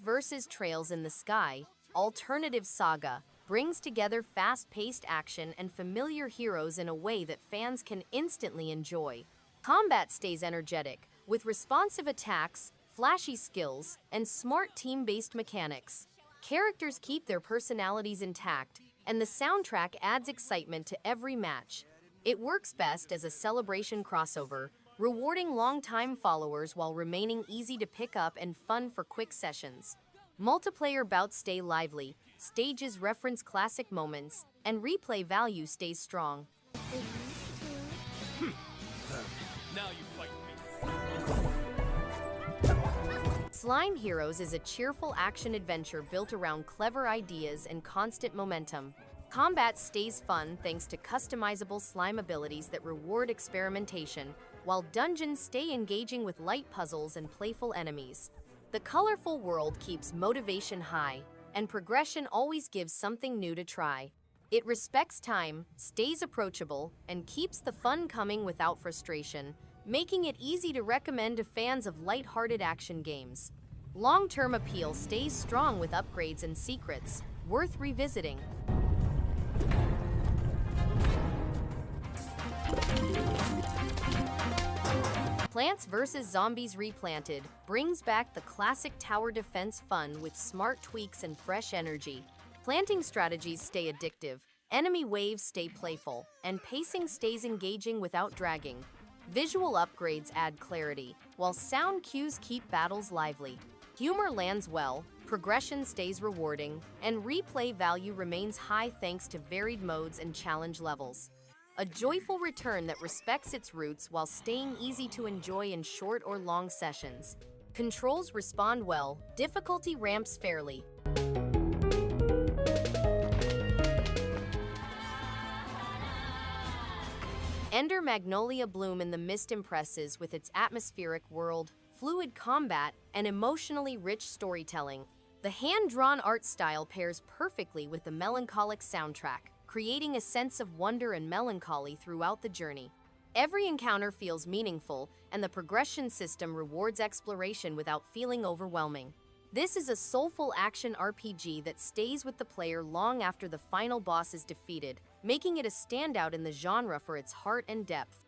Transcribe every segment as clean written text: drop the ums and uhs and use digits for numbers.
vs. Trails in the Sky, Alternative Saga, brings together fast-paced action and familiar heroes in a way that fans can instantly enjoy. Combat stays energetic, with responsive attacks, flashy skills, and smart team-based mechanics. Characters keep their personalities intact, and the soundtrack adds excitement to every match. It works best as a celebration crossover, rewarding long-time followers while remaining easy to pick up and fun for quick sessions. Multiplayer bouts stay lively, stages reference classic moments, and replay value stays strong. Now you fight me. Slime Heroes is a cheerful action-adventure built around clever ideas and constant momentum. Combat stays fun thanks to customizable slime abilities that reward experimentation, while dungeons stay engaging with light puzzles and playful enemies. The colorful world keeps motivation high, and progression always gives something new to try. It respects time, stays approachable, and keeps the fun coming without frustration, making it easy to recommend to fans of light-hearted action games. Long-term appeal stays strong with upgrades and secrets, worth revisiting. Plants vs. Zombies Replanted brings back the classic tower defense fun with smart tweaks and fresh energy. Planting strategies stay addictive, enemy waves stay playful, and pacing stays engaging without dragging. Visual upgrades add clarity, while sound cues keep battles lively. Humor lands well, progression stays rewarding, and replay value remains high thanks to varied modes and challenge levels. A joyful return that respects its roots while staying easy to enjoy in short or long sessions. Controls respond well, difficulty ramps fairly. Ender Magnolia bloom in the mist impresses with its atmospheric world, fluid combat, and emotionally rich storytelling. The hand-drawn art style pairs perfectly with the melancholic soundtrack, creating a sense of wonder and melancholy throughout the journey. Every encounter feels meaningful, and the progression system rewards exploration without feeling overwhelming. This is a soulful action RPG that stays with the player long after the final boss is defeated, making it a standout in the genre for its heart and depth.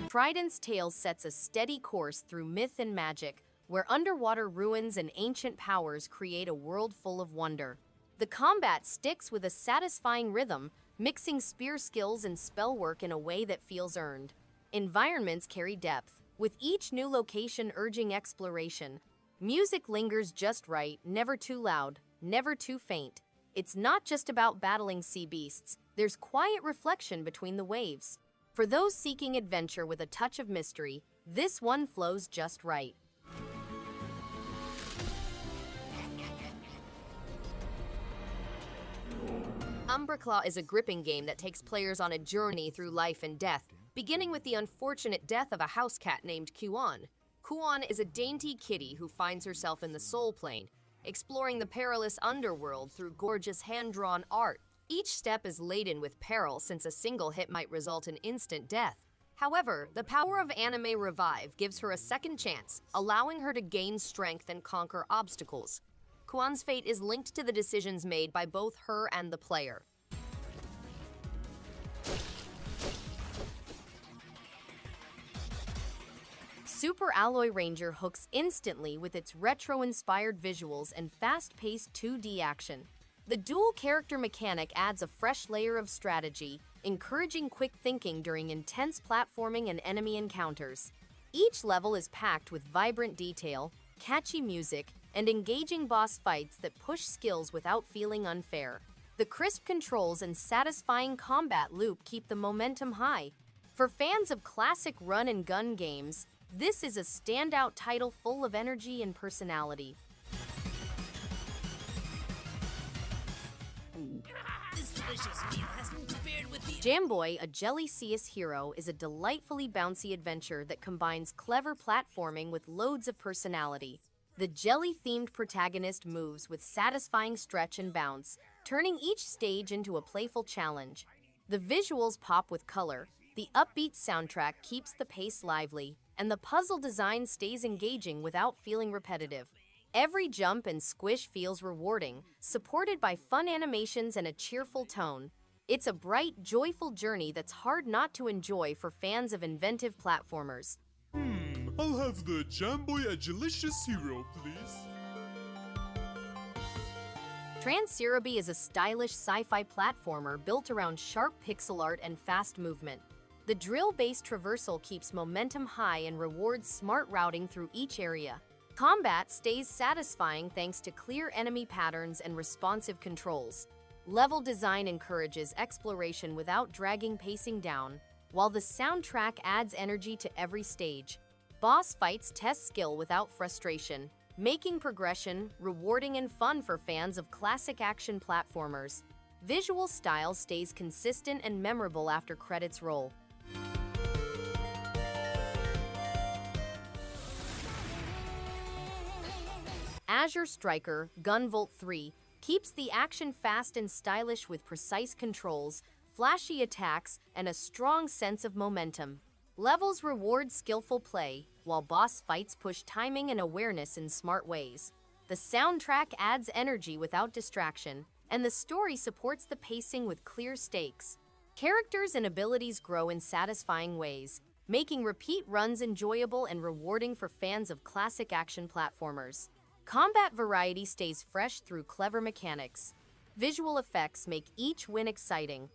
Trident's tale sets a steady course through myth and magic, where underwater ruins and ancient powers create a world full of wonder. The combat sticks with a satisfying rhythm, mixing spear skills and spell work in a way that feels earned. Environments carry depth, with each new location urging exploration. Music lingers just right, never too loud, never too faint. It's not just about battling sea beasts, there's quiet reflection between the waves. For those seeking adventure with a touch of mystery, this one flows just right. Umbraclaw is a gripping game that takes players on a journey through life and death, beginning with the unfortunate death of a house cat named Kuan. Kuan is a dainty kitty who finds herself in the Soul Plane, exploring the perilous underworld through gorgeous hand-drawn art. Each step is laden with peril since a single hit might result in instant death. However, the power of Anime Revive gives her a second chance, allowing her to gain strength and conquer obstacles. Kuan's fate is linked to the decisions made by both her and the player. Super Alloy Ranger hooks instantly with its retro-inspired visuals and fast-paced 2D action. The dual character mechanic adds a fresh layer of strategy, encouraging quick thinking during intense platforming and enemy encounters. Each level is packed with vibrant detail, catchy music, and engaging boss fights that push skills without feeling unfair. The crisp controls and satisfying combat loop keep the momentum high. For fans of classic run-and-gun games, this is a standout title full of energy and personality. This delicious meal has been prepared with the Jamboy, a Jelly-cious hero, is a delightfully bouncy adventure that combines clever platforming with loads of personality. The jelly-themed protagonist moves with satisfying stretch and bounce, turning each stage into a playful challenge. The visuals pop with color, The upbeat soundtrack keeps the pace lively, and the puzzle design stays engaging without feeling repetitive. Every jump and squish feels rewarding, supported by fun animations and a cheerful tone. It's a bright, joyful journey that's hard not to enjoy for fans of inventive platformers. I'll have the Jamboy a Jelly-cious hero, please. Transiruby is a stylish sci-fi platformer built around sharp pixel art and fast movement. The drill-based traversal keeps momentum high and rewards smart routing through each area. Combat stays satisfying thanks to clear enemy patterns and responsive controls. Level design encourages exploration without dragging pacing down, while the soundtrack adds energy to every stage. Boss fights test skill without frustration, making progression rewarding and fun for fans of classic action platformers. Visual style stays consistent and memorable after credits roll. Azure Striker GUNVOLT 3 keeps the action fast and stylish with precise controls, flashy attacks, and a strong sense of momentum. Levels reward skillful play, while boss fights push timing and awareness in smart ways. The soundtrack adds energy without distraction, and the story supports the pacing with clear stakes. Characters and abilities grow in satisfying ways, making repeat runs enjoyable and rewarding for fans of classic action platformers. Combat variety stays fresh through clever mechanics. Visual effects make each win exciting.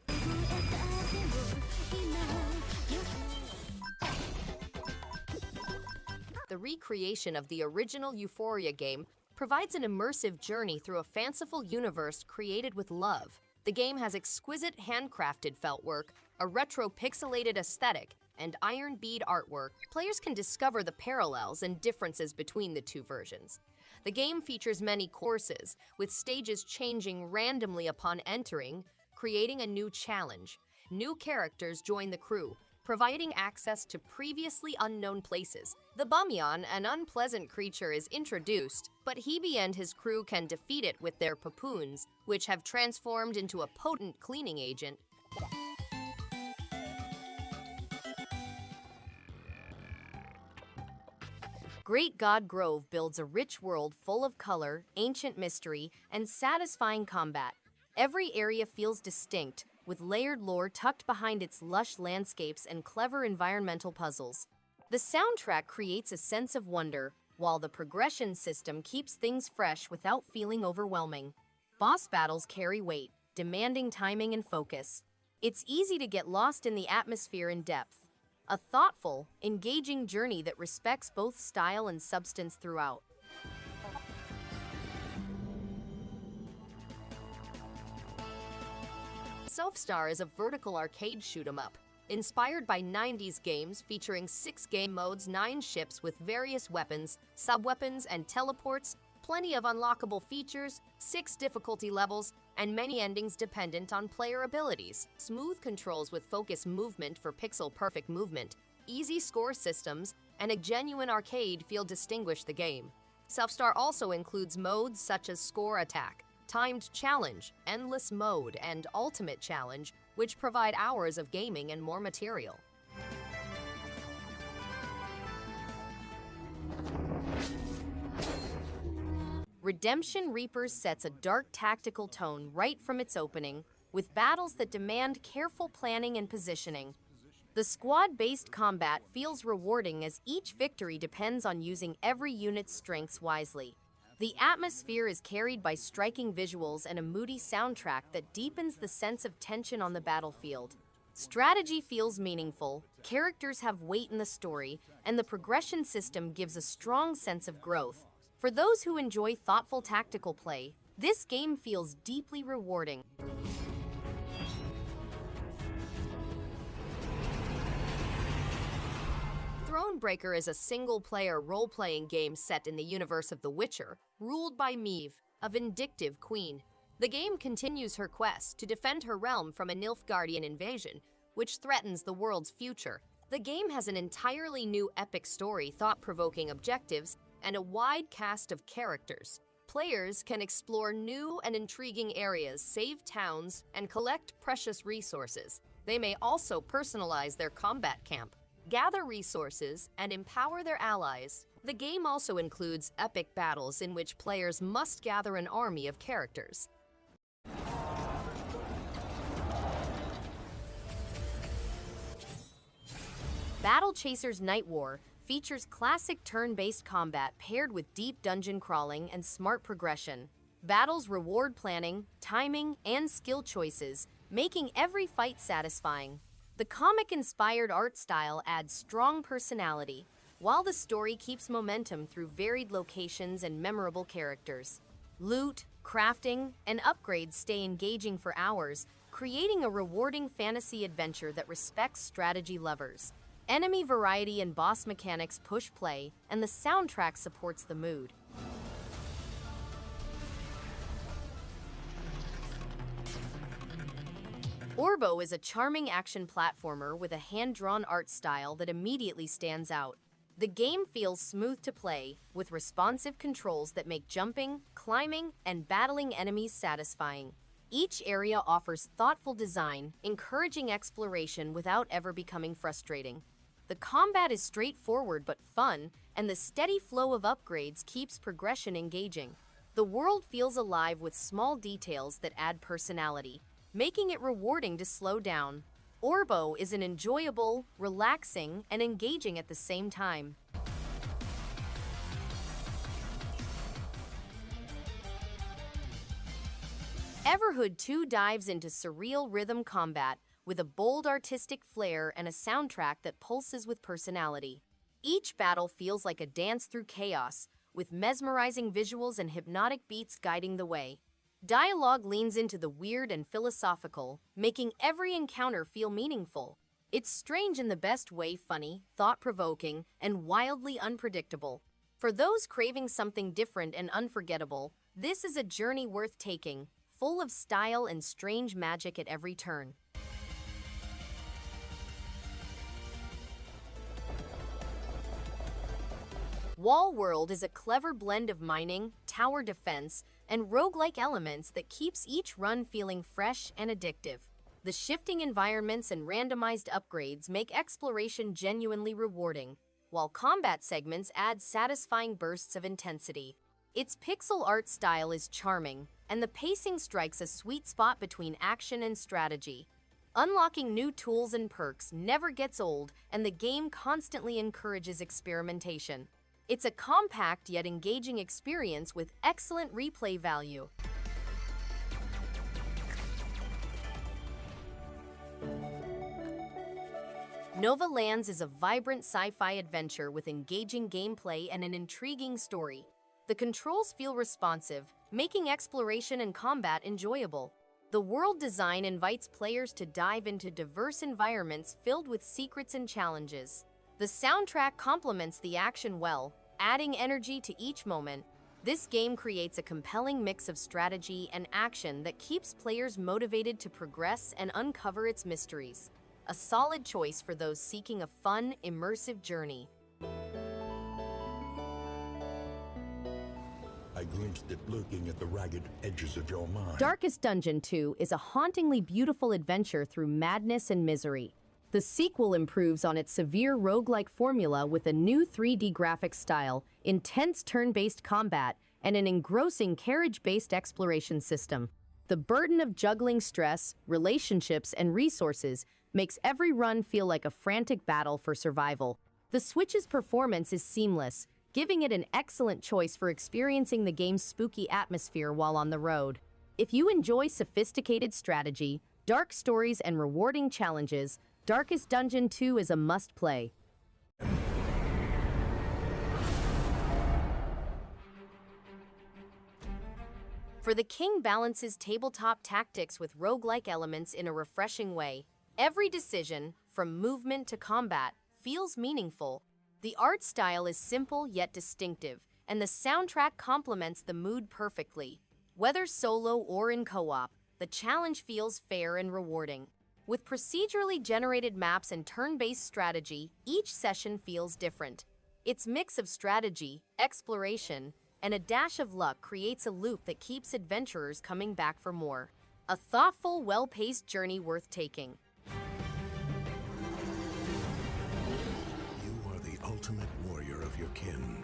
The recreation of the original Ufouria game provides an immersive journey through a fanciful universe created with love. The game has exquisite handcrafted felt work, a retro pixelated aesthetic, and iron bead artwork. Players can discover the parallels and differences between the two versions. The game features many courses, with stages changing randomly upon entering, creating a new challenge. New characters join the crew, providing access to previously unknown places. The Bumyon, an unpleasant creature, is introduced, but Hebe and his crew can defeat it with their papoons, which have transformed into a potent cleaning agent. Great God Grove builds a rich world full of color, ancient mystery, and satisfying combat. Every area feels distinct, with layered lore tucked behind its lush landscapes and clever environmental puzzles. The soundtrack creates a sense of wonder, while the progression system keeps things fresh without feeling overwhelming. Boss battles carry weight, demanding timing and focus. It's easy to get lost in the atmosphere and depth. A thoughtful, engaging journey that respects both style and substance throughout. Sophstar is a vertical arcade shoot-'em-up, inspired by 90s games featuring 6 game modes, 9 ships with various weapons, sub-weapons, and teleports, plenty of unlockable features, 6 difficulty levels, and many endings dependent on player abilities. Smooth controls with focus movement for pixel-perfect movement, easy score systems, and a genuine arcade feel distinguish the game. Sophstar also includes modes such as Score Attack, Timed Challenge, Endless Mode, and Ultimate Challenge, which provide hours of gaming and more material. Redemption Reapers sets a dark tactical tone right from its opening, with battles that demand careful planning and positioning. The squad-based combat feels rewarding as each victory depends on using every unit's strengths wisely. The atmosphere is carried by striking visuals and a moody soundtrack that deepens the sense of tension on the battlefield. Strategy feels meaningful, characters have weight in the story, and the progression system gives a strong sense of growth. For those who enjoy thoughtful tactical play, this game feels deeply rewarding. Thronebreaker is a single-player role-playing game set in the universe of The Witcher, ruled by Meve, a vindictive queen. The game continues her quest to defend her realm from a Nilfgaardian invasion, which threatens the world's future. The game has an entirely new epic story, thought-provoking objectives, and a wide cast of characters. Players can explore new and intriguing areas, save towns, and collect precious resources. They may also personalize their combat camp, gather resources, and empower their allies. The game also includes epic battles in which players must gather an army of characters. Battle Chasers Nightwar features classic turn-based combat paired with deep dungeon crawling and smart progression. Battles reward planning, timing, and skill choices, making every fight satisfying. The comic-inspired art style adds strong personality, while the story keeps momentum through varied locations and memorable characters. Loot, crafting, and upgrades stay engaging for hours, creating a rewarding fantasy adventure that respects strategy lovers. Enemy variety and boss mechanics push play, and the soundtrack supports the mood. Oirbo is a charming action platformer with a hand-drawn art style that immediately stands out. The game feels smooth to play, with responsive controls that make jumping, climbing, and battling enemies satisfying. Each area offers thoughtful design, encouraging exploration without ever becoming frustrating. The combat is straightforward but fun, and the steady flow of upgrades keeps progression engaging. The world feels alive with small details that add personality, making it rewarding to slow down. Oirbo is an enjoyable, relaxing, and engaging at the same time. Everhood 2 dives into surreal rhythm combat with a bold artistic flair and a soundtrack that pulses with personality. Each battle feels like a dance through chaos, with mesmerizing visuals and hypnotic beats guiding the way. Dialogue leans into the weird and philosophical, making every encounter feel meaningful. It's strange in the best way, funny, thought-provoking, and wildly unpredictable. For those craving something different and unforgettable, this is a journey worth taking, full of style and strange magic at every turn. Wall World is a clever blend of mining, tower defense, and roguelike elements that keeps each run feeling fresh and addictive. The shifting environments and randomized upgrades make exploration genuinely rewarding, while combat segments add satisfying bursts of intensity. Its pixel art style is charming, and the pacing strikes a sweet spot between action and strategy. Unlocking new tools and perks never gets old, and the game constantly encourages experimentation. It's a compact yet engaging experience with excellent replay value. Nova Lands is a vibrant sci-fi adventure with engaging gameplay and an intriguing story. The controls feel responsive, making exploration and combat enjoyable. The world design invites players to dive into diverse environments filled with secrets and challenges. The soundtrack complements the action well, adding energy to each moment. This game creates a compelling mix of strategy and action that keeps players motivated to progress and uncover its mysteries. A solid choice for those seeking a fun, immersive journey. I glimpsed it lurking at the ragged edges of your mind. Darkest Dungeon 2 is a hauntingly beautiful adventure through madness and misery. The sequel improves on its severe roguelike formula with a new 3D graphics style, intense turn-based combat, and an engrossing carriage-based exploration system. The burden of juggling stress, relationships, and resources makes every run feel like a frantic battle for survival. The Switch's performance is seamless, giving it an excellent choice for experiencing the game's spooky atmosphere while on the road. If you enjoy sophisticated strategy, dark stories, and rewarding challenges, Darkest Dungeon 2 is a must-play. For the King balances tabletop tactics with roguelike elements in a refreshing way. Every decision, from movement to combat, feels meaningful. The art style is simple yet distinctive, and the soundtrack complements the mood perfectly. Whether solo or in co-op, the challenge feels fair and rewarding. With procedurally generated maps and turn-based strategy, each session feels different. Its mix of strategy, exploration, and a dash of luck creates a loop that keeps adventurers coming back for more. A thoughtful, well-paced journey worth taking. of kin.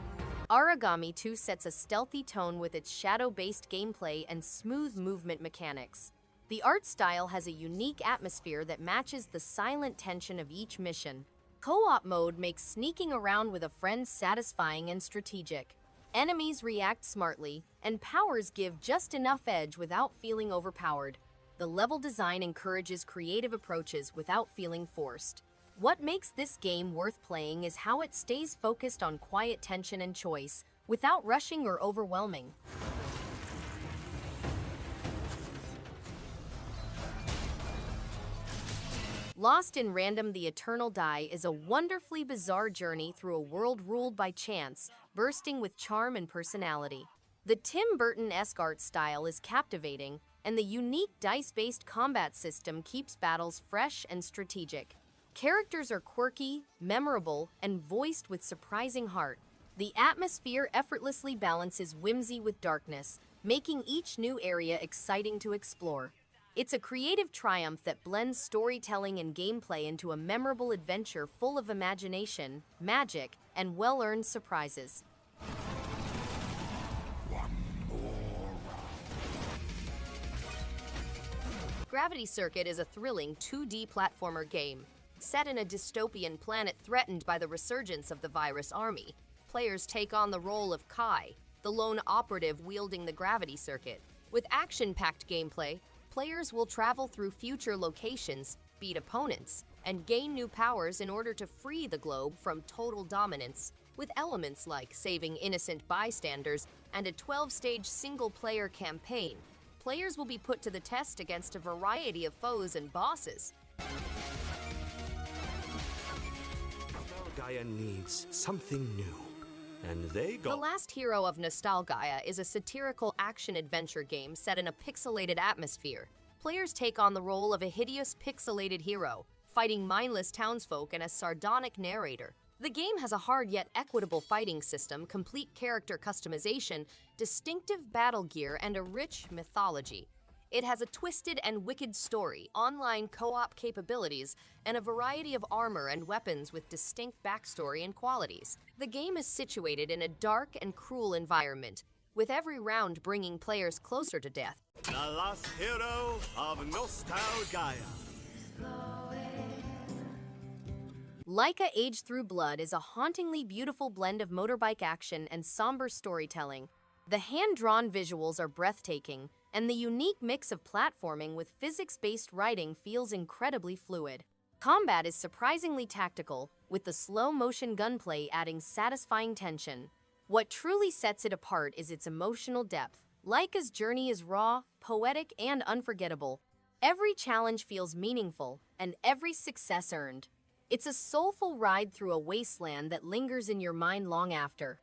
Aragami 2 sets a stealthy tone with its shadow-based gameplay and smooth movement mechanics. The art style has a unique atmosphere that matches the silent tension of each mission. Co-op mode makes sneaking around with a friend satisfying and strategic. Enemies react smartly, and powers give just enough edge without feeling overpowered. The level design encourages creative approaches without feeling forced. What makes this game worth playing is how it stays focused on quiet tension and choice, without rushing or overwhelming. Lost in Random: The Eternal Die is a wonderfully bizarre journey through a world ruled by chance, bursting with charm and personality. The Tim Burton-esque art style is captivating, and the unique dice-based combat system keeps battles fresh and strategic. Characters are quirky, memorable, and voiced with surprising heart. The atmosphere effortlessly balances whimsy with darkness, making each new area exciting to explore. It's a creative triumph that blends storytelling and gameplay into a memorable adventure full of imagination, magic, and well-earned surprises. Gravity Circuit is a thrilling 2D platformer game. Set in a dystopian planet threatened by the resurgence of the virus army, players take on the role of Kai, the lone operative wielding the gravity circuit. With action-packed gameplay, players will travel through future locations, beat opponents, and gain new powers in order to free the globe from total dominance, with elements like saving innocent bystanders and a 12-stage single-player campaign. Players will be put to the test against a variety of foes and bosses. Nostalgaia needs something new, and they go. The Last Hero of Nostalgaia is a satirical action-adventure game set in a pixelated atmosphere. Players take on the role of a hideous pixelated hero, fighting mindless townsfolk and a sardonic narrator. The game has a hard yet equitable fighting system, complete character customization, distinctive battle gear, and a rich mythology. It has a twisted and wicked story, online co-op capabilities, and a variety of armor and weapons with distinct backstory and qualities. The game is situated in a dark and cruel environment, with every round bringing players closer to death. The Last Hero of Nostalgaia. Laika Age Through Blood is a hauntingly beautiful blend of motorbike action and somber storytelling. The hand-drawn visuals are breathtaking, and the unique mix of platforming with physics-based writing feels incredibly fluid. Combat is surprisingly tactical, with the slow-motion gunplay adding satisfying tension. What truly sets it apart is its emotional depth. Laika's journey is raw, poetic, and unforgettable. Every challenge feels meaningful, and every success earned. It's a soulful ride through a wasteland that lingers in your mind long after.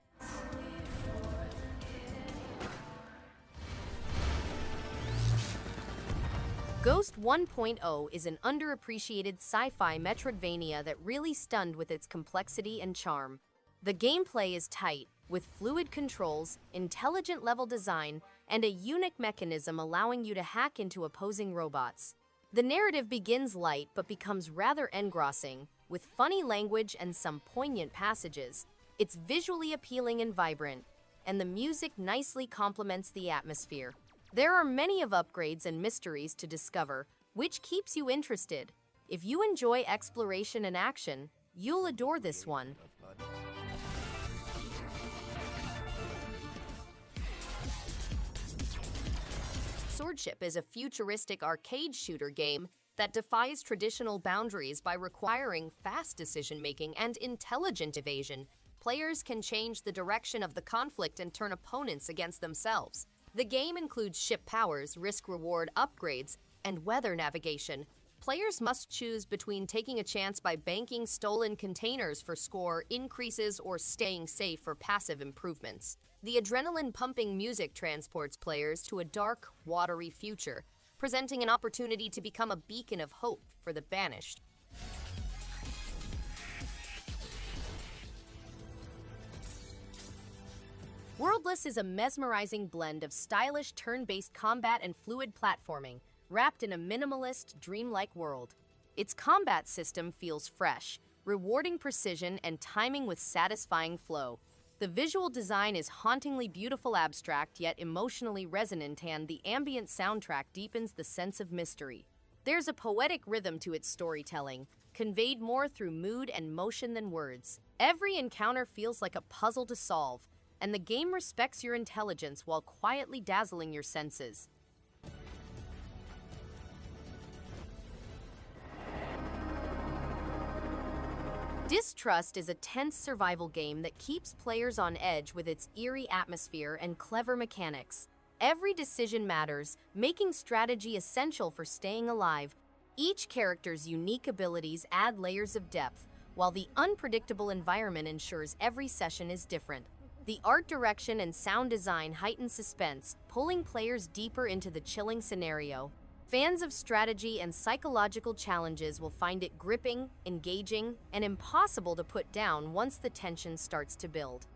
Ghost 1.0 is an underappreciated sci-fi Metroidvania that really stunned with its complexity and charm. The gameplay is tight, with fluid controls, intelligent level design, and a unique mechanism allowing you to hack into opposing robots. The narrative begins light but becomes rather engrossing, with funny language and some poignant passages. It's visually appealing and vibrant, and the music nicely complements the atmosphere. There are many of upgrades and mysteries to discover, which keeps you interested. If you enjoy exploration and action, you'll adore this one. Swordship is a futuristic arcade shooter game that defies traditional boundaries by requiring fast decision-making and intelligent evasion. Players can change the direction of the conflict and turn opponents against themselves. The game includes ship powers, risk-reward upgrades, and weather navigation. Players must choose between taking a chance by banking stolen containers for score increases or staying safe for passive improvements. The adrenaline-pumping music transports players to a dark, watery future, presenting an opportunity to become a beacon of hope for the banished. Worldless is a mesmerizing blend of stylish turn-based combat and fluid platforming, wrapped in a minimalist, dreamlike world. Its combat system feels fresh, rewarding precision and timing with satisfying flow. The visual design is hauntingly beautiful, abstract, yet emotionally resonant, and the ambient soundtrack deepens the sense of mystery. There's a poetic rhythm to its storytelling, conveyed more through mood and motion than words. Every encounter feels like a puzzle to solve, and the game respects your intelligence while quietly dazzling your senses. Distrust is a tense survival game that keeps players on edge with its eerie atmosphere and clever mechanics. Every decision matters, making strategy essential for staying alive. Each character's unique abilities add layers of depth, while the unpredictable environment ensures every session is different. The art direction and sound design heighten suspense, pulling players deeper into the chilling scenario. Fans of strategy and psychological challenges will find it gripping, engaging, and impossible to put down once the tension starts to build.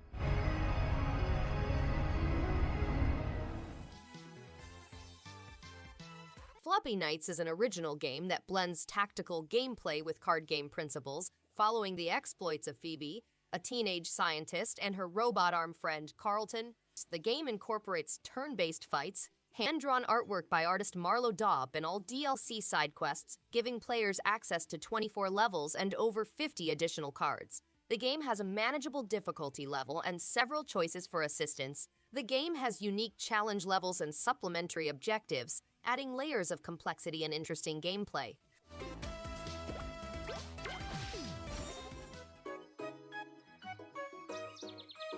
Floppy Knights is an original game that blends tactical gameplay with card game principles, following the exploits of Phoebe, a teenage scientist, and her robot arm friend, Carlton. The game incorporates turn-based fights, hand-drawn artwork by artist Marlo Daub, and all DLC side quests, giving players access to 24 levels and over 50 additional cards. The game has a manageable difficulty level and several choices for assistance. The game has unique challenge levels and supplementary objectives, adding layers of complexity and interesting gameplay.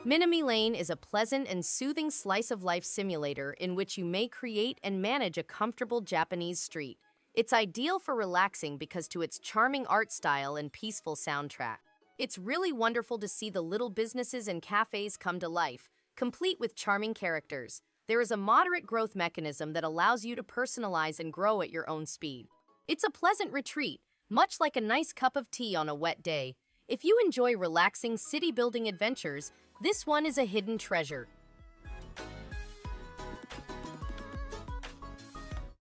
Minami Lane is a pleasant and soothing slice-of-life simulator in which you may create and manage a comfortable Japanese street. It's ideal for relaxing because to its charming art style and peaceful soundtrack. It's really wonderful to see the little businesses and cafes come to life, complete with charming characters. There is a moderate growth mechanism that allows you to personalize and grow at your own speed. It's a pleasant retreat, much like a nice cup of tea on a wet day. If you enjoy relaxing city-building adventures, this one is a hidden treasure.